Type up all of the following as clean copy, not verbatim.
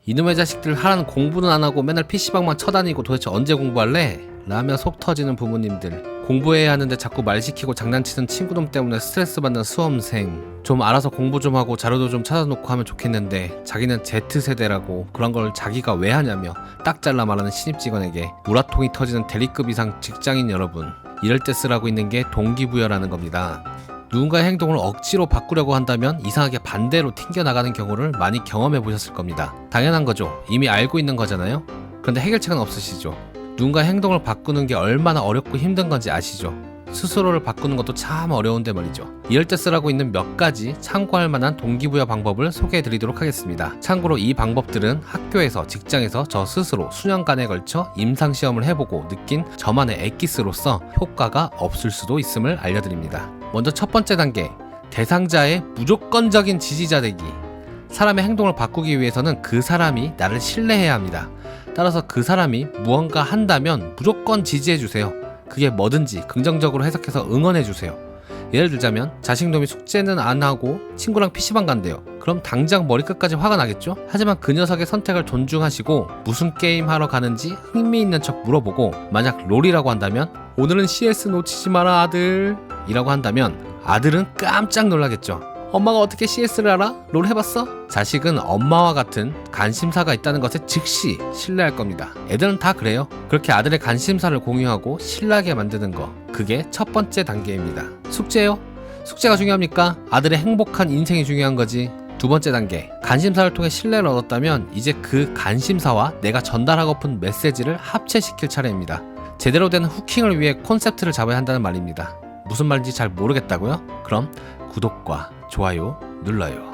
이놈의 자식들 하라는 공부는 안 하고 맨날 PC방만 쳐다니고 도대체 언제 공부할래? 라며 속 터지는 부모님들, 공부해야 하는데 자꾸 말 시키고 장난치는 친구놈 때문에 스트레스 받는 수험생, 좀 알아서 공부 좀 하고 자료도 좀 찾아놓고 하면 좋겠는데 자기는 Z세대라고 그런 걸 자기가 왜 하냐며 딱 잘라 말하는 신입직원에게 우라통이 터지는 대리급 이상 직장인 여러분, 이럴 때 쓰라고 있는 게 동기부여라는 겁니다. 누군가의 행동을 억지로 바꾸려고 한다면 이상하게 반대로 튕겨나가는 경우를 많이 경험해 보셨을 겁니다. 당연한 거죠. 이미 알고 있는 거잖아요. 그런데 해결책은 없으시죠. 누군가의 행동을 바꾸는 게 얼마나 어렵고 힘든 건지 아시죠? 스스로를 바꾸는 것도 참 어려운데 말이죠. 이럴 때 쓰라고 있는 몇 가지 참고할 만한 동기부여 방법을 소개해 드리도록 하겠습니다. 참고로 이 방법들은 학교에서, 직장에서 저 스스로 수년간에 걸쳐 임상시험을 해보고 느낀 저만의 엑기스로서 효과가 없을 수도 있음을 알려드립니다. 먼저 첫 번째 단계, 대상자의 무조건적인 지지자 되기. 사람의 행동을 바꾸기 위해서는 그 사람이 나를 신뢰해야 합니다. 따라서 그 사람이 무언가 한다면 무조건 지지해주세요. 그게 뭐든지 긍정적으로 해석해서 응원해주세요. 예를 들자면 자식놈이 숙제는 안 하고 친구랑 PC방 간대요. 그럼 당장 머리끝까지 화가 나겠죠? 하지만 그 녀석의 선택을 존중하시고 무슨 게임 하러 가는지 흥미있는 척 물어보고, 만약 롤이라고 한다면 오늘은 CS 놓치지 마라 아들 이라고 한다면 아들은 깜짝 놀라겠죠. 엄마가 어떻게 CS를 알아? 롤 해봤어? 자식은 엄마와 같은 관심사가 있다는 것에 즉시 신뢰할 겁니다. 애들은 다 그래요. 그렇게 아들의 관심사를 공유하고 신뢰하게 만드는 거, 그게 첫 번째 단계입니다. 숙제요? 숙제가 중요합니까? 아들의 행복한 인생이 중요한 거지. 두 번째 단계, 관심사를 통해 신뢰를 얻었다면 이제 그 관심사와 내가 전달하고픈 메시지를 합체시킬 차례입니다. 제대로 된 후킹을 위해 콘셉트를 잡아야 한다는 말입니다. 무슨 말인지 잘 모르겠다고요? 그럼 구독과 좋아요 눌러요.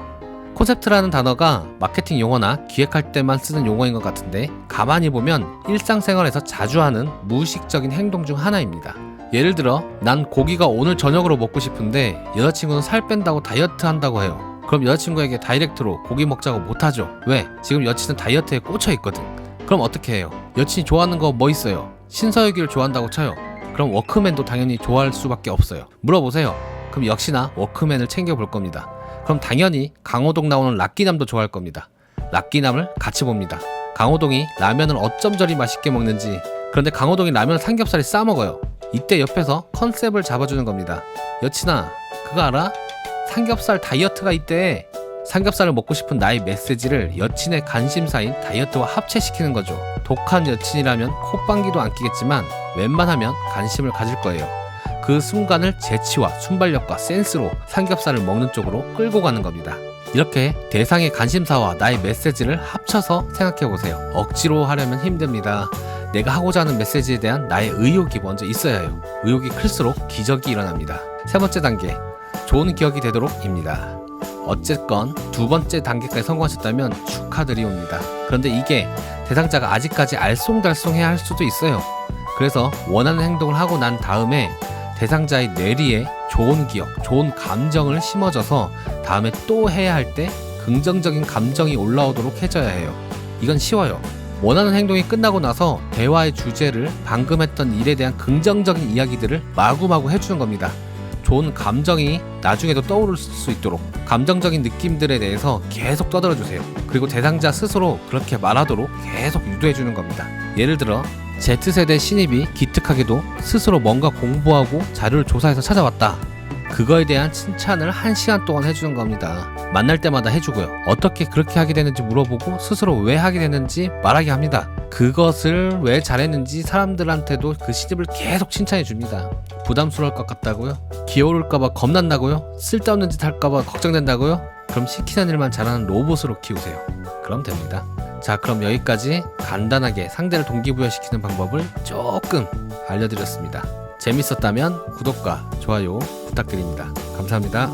콘셉트라는 단어가 마케팅 용어나 기획할 때만 쓰는 용어인 것 같은데 가만히 보면 일상생활에서 자주 하는 무의식적인 행동 중 하나입니다. 예를 들어 난 고기가 오늘 저녁으로 먹고 싶은데 여자친구는 살 뺀다고 다이어트 한다고 해요. 그럼 여자친구에게 다이렉트로 고기 먹자고 못하죠. 왜? 지금 여친은 다이어트에 꽂혀 있거든. 그럼 어떻게 해요? 여친이 좋아하는 거 뭐 있어요? 신서유기를 좋아한다고 쳐요. 그럼 워크맨도 당연히 좋아할 수밖에 없어요. 물어보세요. 그럼 역시나 워크맨을 챙겨볼 겁니다. 그럼 당연히 강호동 나오는 락기남도 좋아할 겁니다. 락기남을 같이 봅니다. 강호동이 라면을 어쩜 저리 맛있게 먹는지. 그런데 강호동이 라면을 삼겹살에 싸먹어요. 이때 옆에서 컨셉을 잡아주는 겁니다. 여친아, 그거 알아? 삼겹살 다이어트가 있대. 삼겹살을 먹고 싶은 나의 메시지를 여친의 관심사인 다이어트와 합체시키는 거죠. 독한 여친이라면 콧방귀도 안 끼겠지만 웬만하면 관심을 가질 거예요. 그 순간을 재치와 순발력과 센스로 삼겹살을 먹는 쪽으로 끌고 가는 겁니다. 이렇게 대상의 관심사와 나의 메시지를 합쳐서 생각해보세요. 억지로 하려면 힘듭니다. 내가 하고자 하는 메시지에 대한 나의 의욕이 먼저 있어야 해요. 의욕이 클수록 기적이 일어납니다. 세 번째 단계, 좋은 기억이 되도록입니다. 어쨌건 두 번째 단계까지 성공하셨다면 축하드리옵니다. 그런데 이게 대상자가 아직까지 알쏭달쏭해야 할 수도 있어요. 그래서 원하는 행동을 하고 난 다음에 대상자의 뇌리에 좋은 기억, 좋은 감정을 심어줘서 다음에 또 해야 할 때 긍정적인 감정이 올라오도록 해줘야 해요. 이건 쉬워요. 원하는 행동이 끝나고 나서 대화의 주제를 방금 했던 일에 대한 긍정적인 이야기들을 마구마구 해주는 겁니다. 좋은 감정이 나중에도 떠오를 수 있도록 감정적인 느낌들에 대해서 계속 떠들어주세요. 그리고 대상자 스스로 그렇게 말하도록 계속 유도해주는 겁니다. 예를 들어 Z세대 신입이 기특하게도 스스로 뭔가 공부하고 자료를 조사해서 찾아왔다. 그거에 대한 칭찬을 1시간 동안 해주는 겁니다. 만날 때마다 해주고요. 어떻게 그렇게 하게 되는지 물어보고 스스로 왜 하게 되는지 말하게 합니다. 그것을 왜 잘했는지 사람들한테도 그 신입을 계속 칭찬해 줍니다. 부담스러울 것 같다고요? 기어오를까봐 겁난다고요? 쓸데없는 짓 할까봐 걱정된다고요? 그럼 시키는 일만 잘하는 로봇으로 키우세요. 그럼 됩니다. 자, 그럼 여기까지 간단하게 상대를 동기부여시키는 방법을 조금 알려드렸습니다. 재밌었다면 구독과 좋아요 부탁드립니다. 감사합니다.